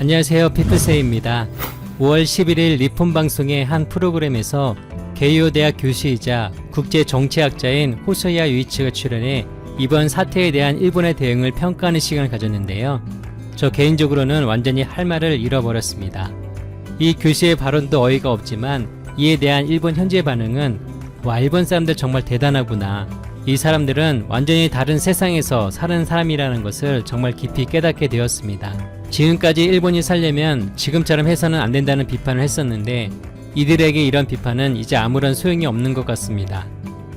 안녕하세요, 피플세이입니다. 5월 11일 리폰 방송의 한 프로그램에서 게이오 대학 교수이자 국제정치학자인 호소야 유이치가 출연해 이번 사태에 대한 일본의 대응을 평가하는 시간을 가졌는데요. 저 개인적으로는 완전히 할 말을 잃어버렸습니다. 이 교수의 발언도 어이가 없지만 이에 대한 일본 현지의 반응은 와, 일본 사람들 정말 대단하구나. 이 사람들은 완전히 다른 세상에서 사는 사람이라는 것을 정말 깊이 깨닫게 되었습니다. 지금까지 일본이 살려면 지금처럼 해서는 안 된다는 비판을 했었는데 이들에게 이런 비판은 이제 아무런 소용이 없는 것 같습니다.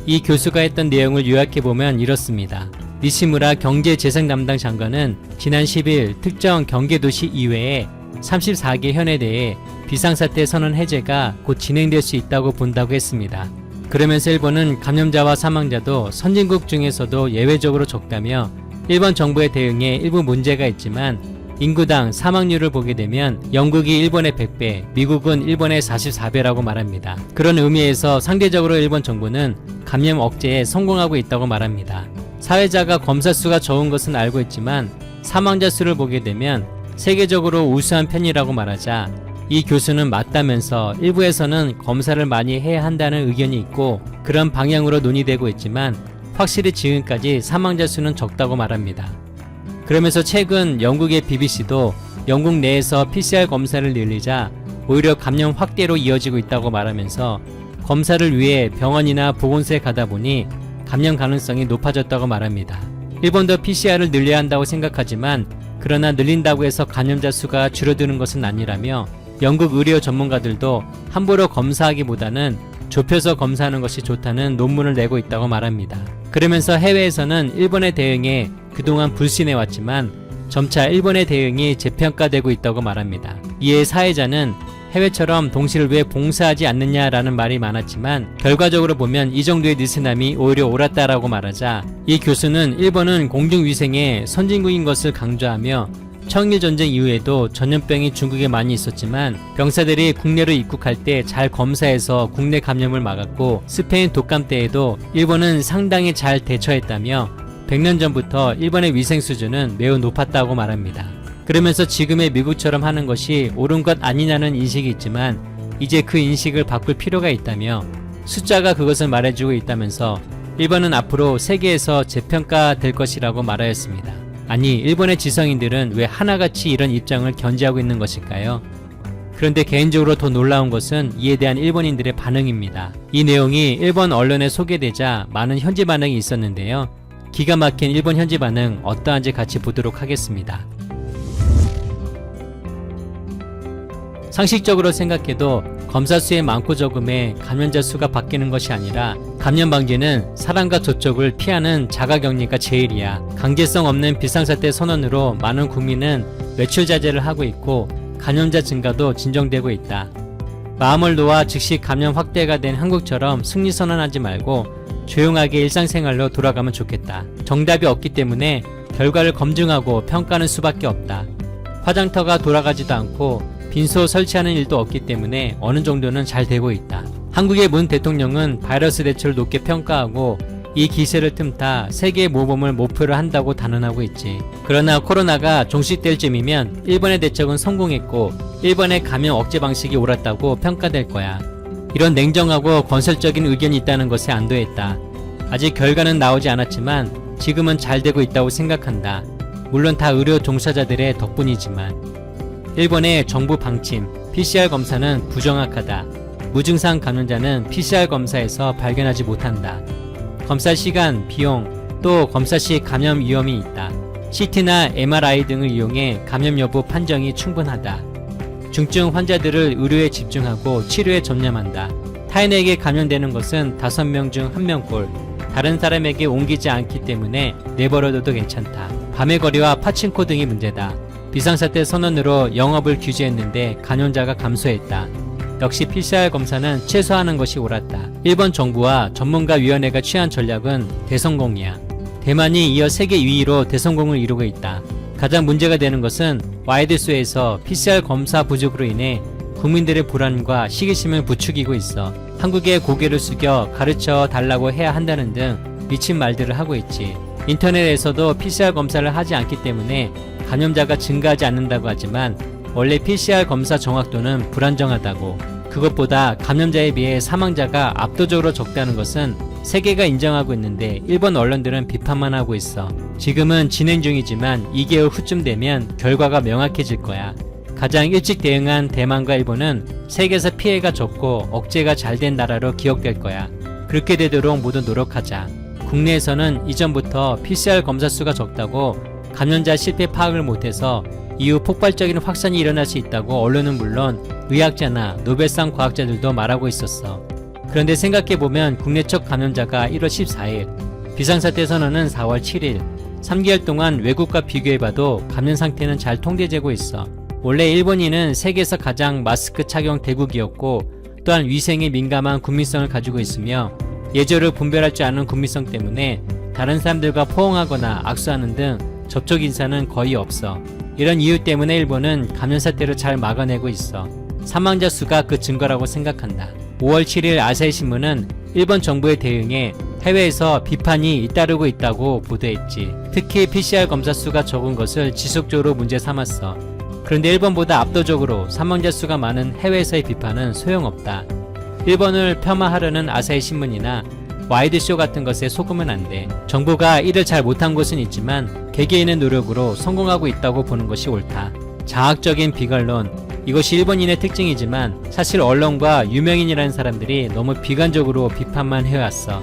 이 교수가 했던 내용을 요약해보면 이렇습니다. 니시무라 경제재생 담당 장관은 지난 10일 특정 경계도시 이외에 34개 현에 대해 비상사태 선언 해제가 곧 진행될 수 있다고 본다고 했습니다. 그러면서 일본은 감염자와 사망자도 선진국 중에서도 예외적으로 적다며 일본 정부의 대응에 일부 문제가 있지만 인구당 사망률을 보게 되면 영국이 일본의 100배, 미국은 일본의 44배라고 말합니다. 그런 의미에서 상대적으로 일본 정부는 감염 억제에 성공하고 있다고 말합니다. 사회자가 검사 수가 적은 것은 알고 있지만 사망자 수를 보게 되면 세계적으로 우수한 편이라고 말하자 이 교수는 맞다면서 일부에서는 검사를 많이 해야 한다는 의견이 있고 그런 방향으로 논의되고 있지만 확실히 지금까지 사망자 수는 적다고 말합니다. 그러면서 최근 영국의 BBC도 영국 내에서 PCR 검사를 늘리자 오히려 감염 확대로 이어지고 있다고 말하면서 검사를 위해 병원이나 보건소에 가다 보니 감염 가능성이 높아졌다고 말합니다. 일본도 PCR을 늘려야 한다고 생각하지만 그러나 늘린다고 해서 감염자 수가 줄어드는 것은 아니라며 영국 의료 전문가들도 함부로 검사하기보다는 좁혀서 검사하는 것이 좋다는 논문을 내고 있다고 말합니다. 그러면서 해외에서는 일본의 대응에 그동안 불신해왔지만 점차 일본의 대응이 재평가되고 있다고 말합니다. 이에 사회자는 해외처럼 동시를 왜 봉사하지 않느냐라는 말이 많았지만 결과적으로 보면 이 정도의 느슨함이 오히려 옳았다라고 말하자 이 교수는 일본은 공중위생의 선진국인 것을 강조하며 청일전쟁 이후에도 전염병이 중국에 많이 있었지만 병사들이 국내로 입국할 때 잘 검사해서 국내 감염을 막았고 스페인 독감 때에도 일본은 상당히 잘 대처했다며 100년 전부터 일본의 위생 수준은 매우 높았다고 말합니다. 그러면서 지금의 미국처럼 하는 것이 옳은 것 아니냐는 인식이 있지만 이제 그 인식을 바꿀 필요가 있다며 숫자가 그것을 말해주고 있다면서 일본은 앞으로 세계에서 재평가될 것이라고 말하였습니다. 아니, 일본의 지성인들은 왜 하나같이 이런 입장을 견지하고 있는 것일까요? 그런데 개인적으로 더 놀라운 것은 이에 대한 일본인들의 반응입니다. 이 내용이 일본 언론에 소개되자 많은 현지 반응이 있었는데요. 기가 막힌 일본 현지 반응 어떠한지 같이 보도록 하겠습니다. 상식적으로 생각해도 검사 수의 많고 적음에 감염자 수가 바뀌는 것이 아니라 감염 방지는 사람과 접촉을 피하는 자가격리가 제일이야. 강제성 없는 비상사태 선언으로 많은 국민은 외출 자제를 하고 있고 감염자 증가도 진정되고 있다. 마음을 놓아 즉시 감염 확대가 된 한국처럼 승리 선언하지 말고 조용하게 일상생활로 돌아가면 좋겠다. 정답이 없기 때문에 결과를 검증하고 평가하는 수밖에 없다. 화장터가 돌아가지도 않고 빈소 설치하는 일도 없기 때문에 어느 정도는 잘 되고 있다. 한국의 문 대통령은 바이러스 대처를 높게 평가하고 이 기세를 틈타 세계 모범을 목표로 한다고 단언하고 있지. 그러나 코로나가 종식될 쯤이면 일본의 대책은 성공했고 일본의 감염 억제 방식이 옳았다고 평가될 거야. 이런 냉정하고 건설적인 의견이 있다는 것에 안도했다. 아직 결과는 나오지 않았지만 지금은 잘 되고 있다고 생각한다. 물론 다 의료 종사자들의 덕분이지만. 일본의 정부 방침, PCR 검사는 부정확하다. 무증상 감염자는 PCR 검사에서 발견하지 못한다. 검사 시간, 비용, 또 검사 시 감염 위험이 있다. CT나 MRI 등을 이용해 감염 여부 판정이 충분하다. 중증 환자들을 의료에 집중하고 치료에 전념한다. 타인에게 감염되는 것은 5명 중 1명꼴. 다른 사람에게 옮기지 않기 때문에 내버려둬도 괜찮다. 밤의 거리와 파친코 등이 문제다. 비상사태 선언으로 영업을 규제했는데 감염자가 감소했다. 역시 PCR 검사는 최소화하는 것이 옳았다. 일본 정부와 전문가위원회가 취한 전략은 대성공이야. 대만이 이어 세계 2위로 대성공을 이루고 있다. 가장 문제가 되는 것은 와이드소에서 PCR 검사 부족으로 인해 국민들의 불안과 시기심을 부추기고 있어. 한국에 고개를 숙여 가르쳐 달라고 해야 한다는 등 미친 말들을 하고 있지. 인터넷에서도 PCR 검사를 하지 않기 때문에 감염자가 증가하지 않는다고 하지만 원래 PCR 검사 정확도는 불안정하다고, 그것보다 감염자에 비해 사망자가 압도적으로 적다는 것은 세계가 인정하고 있는데 일본 언론들은 비판만 하고 있어. 지금은 진행 중이지만 2개월 후쯤 되면 결과가 명확해질 거야. 가장 일찍 대응한 대만과 일본은 세계에서 피해가 적고 억제가 잘 된 나라로 기억될 거야. 그렇게 되도록 모두 노력하자. 국내에서는 이전부터 PCR 검사 수가 적다고 감염자 실태 파악을 못해서 이후 폭발적인 확산이 일어날 수 있다고 언론은 물론 의학자나 노벨상 과학자들도 말하고 있었어. 그런데 생각해보면 국내 첫 감염자가 1월 14일, 비상사태 선언은 4월 7일, 3개월 동안 외국과 비교해봐도 감염 상태는 잘 통제되고 있어. 원래 일본인은 세계에서 가장 마스크 착용 대국이었고 또한 위생에 민감한 국민성을 가지고 있으며 예절을 분별할 줄 아는 국민성 때문에 다른 사람들과 포옹하거나 악수하는 등 접촉 인사는 거의 없어. 이런 이유 때문에 일본은 감염 사태를 잘 막아내고 있어. 사망자 수가 그 증거라고 생각한다. 5월 7일 아사히 신문은 일본 정부의 대응에 해외에서 비판이 잇따르고 있다고 보도했지. 특히 PCR 검사 수가 적은 것을 지속적으로 문제 삼았어. 그런데 일본보다 압도적으로 사망자 수가 많은 해외에서의 비판은 소용없다. 일본을 폄하하려는 아사히 신문이나 와이드쇼 같은 것에 속으면 안 돼. 정부가 이를 잘 못한 곳은 있지만 개개인의 노력으로 성공하고 있다고 보는 것이 옳다. 자학적인 비관론, 이것이 일본인의 특징이지만 사실 언론과 유명인이라는 사람들이 너무 비관적으로 비판만 해왔어.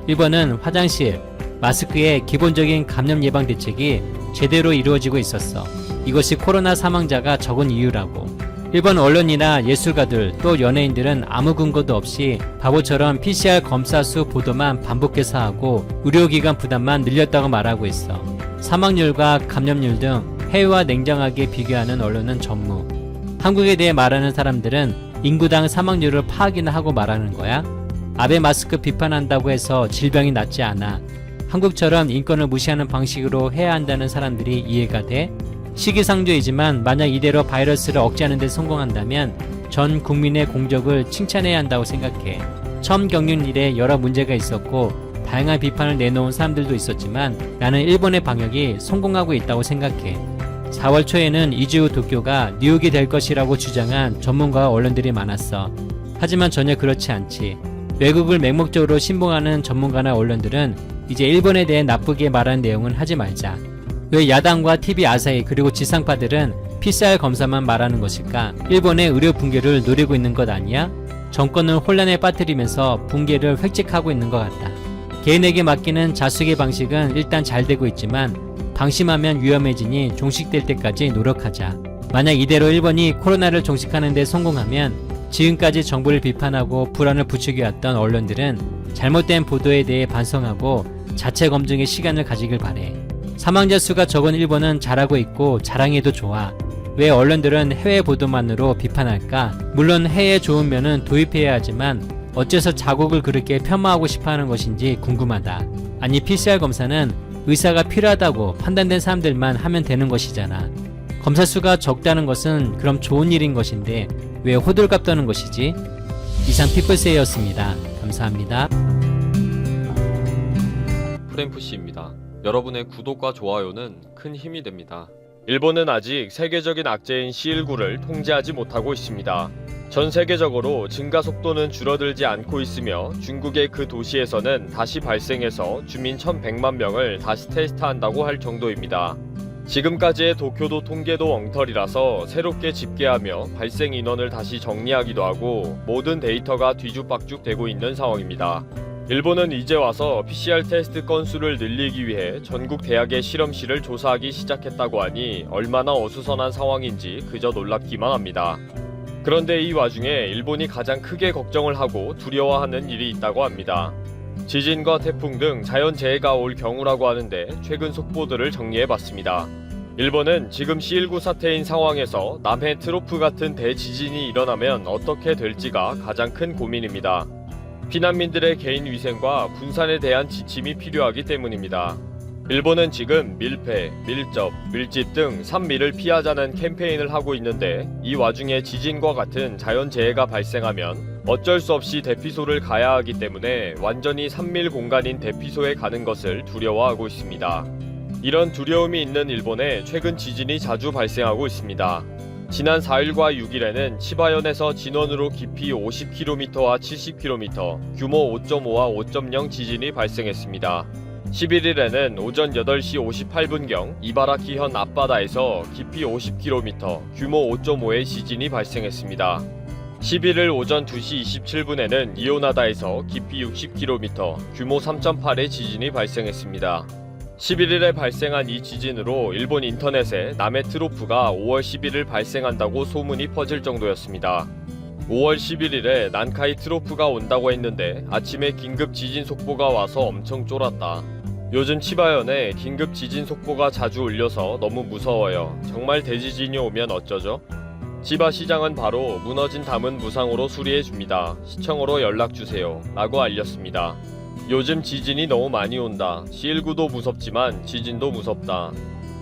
일본은 화장실, 마스크의 기본적인 감염 예방 대책이 제대로 이루어지고 있었어. 이것이 코로나 사망자가 적은 이유라고. 일본 언론이나 예술가들 또 연예인들은 아무 근거도 없이 바보처럼 PCR 검사 수 보도만 반복해서 하고 의료기관 부담만 늘렸다고 말하고 있어. 사망률과 감염률 등 해외와 냉정하게 비교하는 언론은 전무. 한국에 대해 말하는 사람들은 인구당 사망률을 파악이나 하고 말하는 거야? 아베 마스크 비판한다고 해서 질병이 낫지 않아. 한국처럼 인권을 무시하는 방식으로 해야 한다는 사람들이 이해가 돼? 시기상조이지만 만약 이대로 바이러스를 억제하는 데 성공한다면 전 국민의 공적을 칭찬해야 한다고 생각해. 처음 겪는 일에 여러 문제가 있었고 다양한 비판을 내놓은 사람들도 있었지만 나는 일본의 방역이 성공하고 있다고 생각해. 4월 초에는 이주 후 도쿄가 뉴욕이 될 것이라고 주장한 전문가와 언론들이 많았어. 하지만 전혀 그렇지 않지. 외국을 맹목적으로 신봉하는 전문가나 언론들은 이제 일본에 대해 나쁘게 말하는 내용은 하지 말자. 왜 야당과 TV 아사히 그리고 지상파들은 PCR 검사만 말하는 것일까? 일본의 의료 붕괴를 노리고 있는 것 아니야? 정권을 혼란에 빠뜨리면서 붕괴를 획책하고 있는 것 같다. 개인에게 맡기는 자숙의 방식은 일단 잘 되고 있지만 방심하면 위험해지니 종식될 때까지 노력하자. 만약 이대로 일본이 코로나를 종식하는 데 성공하면 지금까지 정부를 비판하고 불안을 부추겨왔던 언론들은 잘못된 보도에 대해 반성하고 자체 검증의 시간을 가지길 바래. 사망자 수가 적은 일본은 잘하고 있고 자랑해도 좋아. 왜 언론들은 해외 보도만으로 비판할까? 물론 해외 좋은 면은 도입해야 하지만 어째서 자국을 그렇게 폄하하고 싶어하는 것인지 궁금하다. 아니 PCR 검사는 의사가 필요하다고 판단된 사람들만 하면 되는 것이잖아. 검사 수가 적다는 것은 그럼 좋은 일인 것인데 왜 호들갑 떠는 것이지? 이상 피플세이였습니다. 감사합니다. 프랭프씨입니다. 여러분의 구독과 좋아요는 큰 힘이 됩니다. 일본은 아직 세계적인 악재인 C19를 통제하지 못하고 있습니다. 전 세계적으로 증가 속도는 줄어들지 않고 있으며 중국의 그 도시에서는 다시 발생해서 주민 1100만 명을 다시 테스트한다고 할 정도입니다. 지금까지의 도쿄도 통계도 엉터리라서 새롭게 집계하며 발생 인원을 다시 정리하기도 하고 모든 데이터가 뒤죽박죽 되고 있는 상황입니다. 일본은 이제 와서 PCR 테스트 건수를 늘리기 위해 전국 대학의 실험실을 조사하기 시작했다고 하니 얼마나 어수선한 상황인지 그저 놀랍기만 합니다. 그런데 이 와중에 일본이 가장 크게 걱정을 하고 두려워하는 일이 있다고 합니다. 지진과 태풍 등 자연재해가 올 경우라고 하는데 최근 속보들을 정리해봤습니다. 일본은 지금 C19 사태인 상황에서 남해 트로프 같은 대지진이 일어나면 어떻게 될지가 가장 큰 고민입니다. 피난민들의 개인 위생과 분산에 대한 지침이 필요하기 때문입니다. 일본은 지금 밀폐, 밀접, 밀집 등 산미를 피하자는 캠페인을 하고 있는데 이 와중에 지진과 같은 자연재해가 발생하면 어쩔 수 없이 대피소를 가야 하기 때문에 완전히 산밀 공간인 대피소에 가는 것을 두려워하고 있습니다. 이런 두려움이 있는 일본에 최근 지진이 자주 발생하고 있습니다. 지난 4일과 6일에는 치바현에서 진원으로 깊이 50km와 70km, 규모 5.5와 5.0 지진이 발생했습니다. 11일에는 오전 8시 58분경 이바라키현 앞바다에서 깊이 50km, 규모 5.5의 지진이 발생했습니다. 11일 오전 2시 27분에는 이오나다에서 깊이 60km, 규모 3.8의 지진이 발생했습니다. 11일에 발생한 이 지진으로 일본 인터넷에 남해 트로프가 5월 11일 발생한다고 소문이 퍼질 정도였습니다. 5월 11일에 난카이 트로프가 온다고 했는데 아침에 긴급 지진 속보가 와서 엄청 쫄았다. 요즘 치바현에 긴급 지진 속보가 자주 울려서 너무 무서워요. 정말 대지진이 오면 어쩌죠? 치바 시장은 바로 무너진 담은 무상으로 수리해줍니다. 시청으로 연락주세요. 라고 알렸습니다. 요즘 지진이 너무 많이 온다. C19도 무섭지만 지진도 무섭다.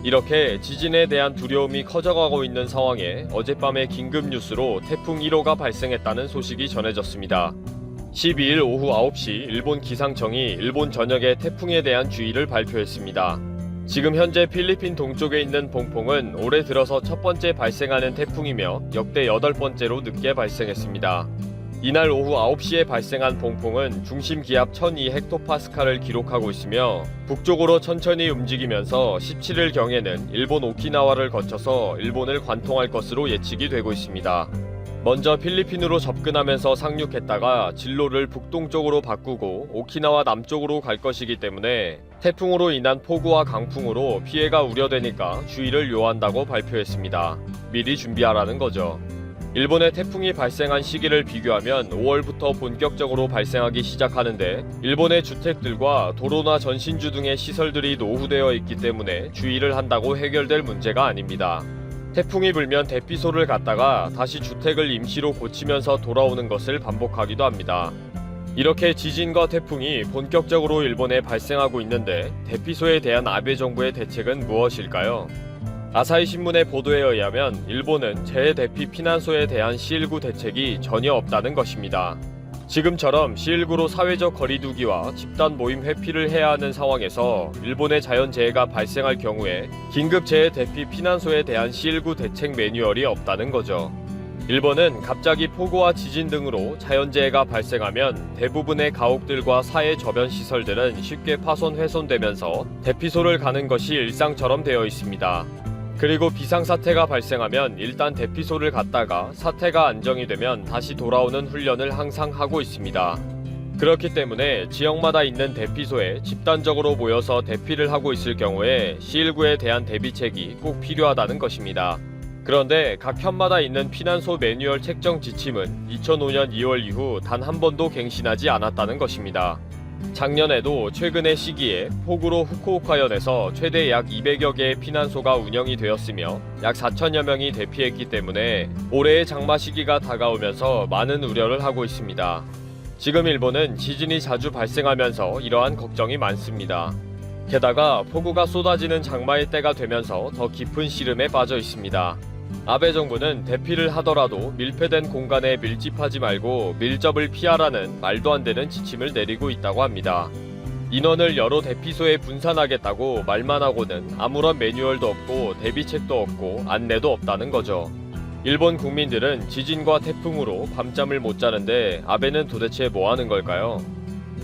이렇게 지진에 대한 두려움이 커져가고 있는 상황에 어젯밤에 긴급 뉴스로 태풍 1호가 발생했다는 소식이 전해졌습니다. 12일 오후 9시 일본 기상청이 일본 전역에 태풍에 대한 주의를 발표했습니다. 지금 현재 필리핀 동쪽에 있는 봉봉은 올해 들어서 첫 번째 발생하는 태풍이며 역대 8번째로 늦게 발생했습니다. 이날 오후 9시에 발생한 봉봉은 중심 기압 1002헥토파스칼을 기록하고 있으며 북쪽으로 천천히 움직이면서 17일경에는 일본 오키나와를 거쳐서 일본을 관통할 것으로 예측이 되고 있습니다. 먼저 필리핀으로 접근하면서 상륙했다가 진로를 북동쪽으로 바꾸고 오키나와 남쪽으로 갈 것이기 때문에 태풍으로 인한 폭우와 강풍으로 피해가 우려되니까 주의를 요한다고 발표했습니다. 미리 준비하라는 거죠. 일본의 태풍이 발생한 시기를 비교하면 5월부터 본격적으로 발생하기 시작하는데 일본의 주택들과 도로나 전신주 등의 시설들이 노후되어 있기 때문에 주의를 한다고 해결될 문제가 아닙니다. 태풍이 불면 대피소를 갔다가 다시 주택을 임시로 고치면서 돌아오는 것을 반복하기도 합니다. 이렇게 지진과 태풍이 본격적으로 일본에 발생하고 있는데 대피소에 대한 아베 정부의 대책은 무엇일까요? 아사히 신문의 보도에 의하면 일본은 재해 대피 피난소에 대한 C19 대책이 전혀 없다는 것입니다. 지금처럼 C19로 사회적 거리두기와 집단 모임 회피를 해야 하는 상황에서 일본의 자연재해가 발생할 경우에 긴급재해 대피 피난소에 대한 C19 대책 매뉴얼이 없다는 거죠. 일본은 갑자기 폭우와 지진 등으로 자연재해가 발생하면 대부분의 가옥들과 사회 저변 시설들은 쉽게 파손 훼손되면서 대피소를 가는 것이 일상처럼 되어 있습니다. 그리고 비상사태가 발생하면 일단 대피소를 갔다가 사태가 안정이 되면 다시 돌아오는 훈련을 항상 하고 있습니다. 그렇기 때문에 지역마다 있는 대피소에 집단적으로 모여서 대피를 하고 있을 경우에 C19에 대한 대비책이 꼭 필요하다는 것입니다. 그런데 각 현마다 있는 피난소 매뉴얼 책정 지침은 2005년 2월 이후 단 한 번도 갱신하지 않았다는 것입니다. 작년에도 최근의 시기에 폭우로 후쿠오카현에서 최대 약 200여 개의 피난소가 운영이 되었으며 약 4천여 명이 대피했기 때문에 올해의 장마 시기가 다가오면서 많은 우려를 하고 있습니다. 지금 일본은 지진이 자주 발생하면서 이러한 걱정이 많습니다. 게다가 폭우가 쏟아지는 장마의 때가 되면서 더 깊은 시름에 빠져 있습니다. 아베 정부는 대피를 하더라도 밀폐된 공간에 밀집하지 말고 밀접을 피하라는 말도 안 되는 지침을 내리고 있다고 합니다. 인원을 여러 대피소에 분산하겠다고 말만 하고는 아무런 매뉴얼도 없고 대비책도 없고 안내도 없다는 거죠. 일본 국민들은 지진과 태풍으로 밤잠을 못 자는데 아베는 도대체 뭐 하는 걸까요?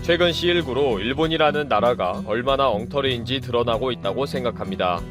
최근 C19로 일본이라는 나라가 얼마나 엉터리인지 드러나고 있다고 생각합니다.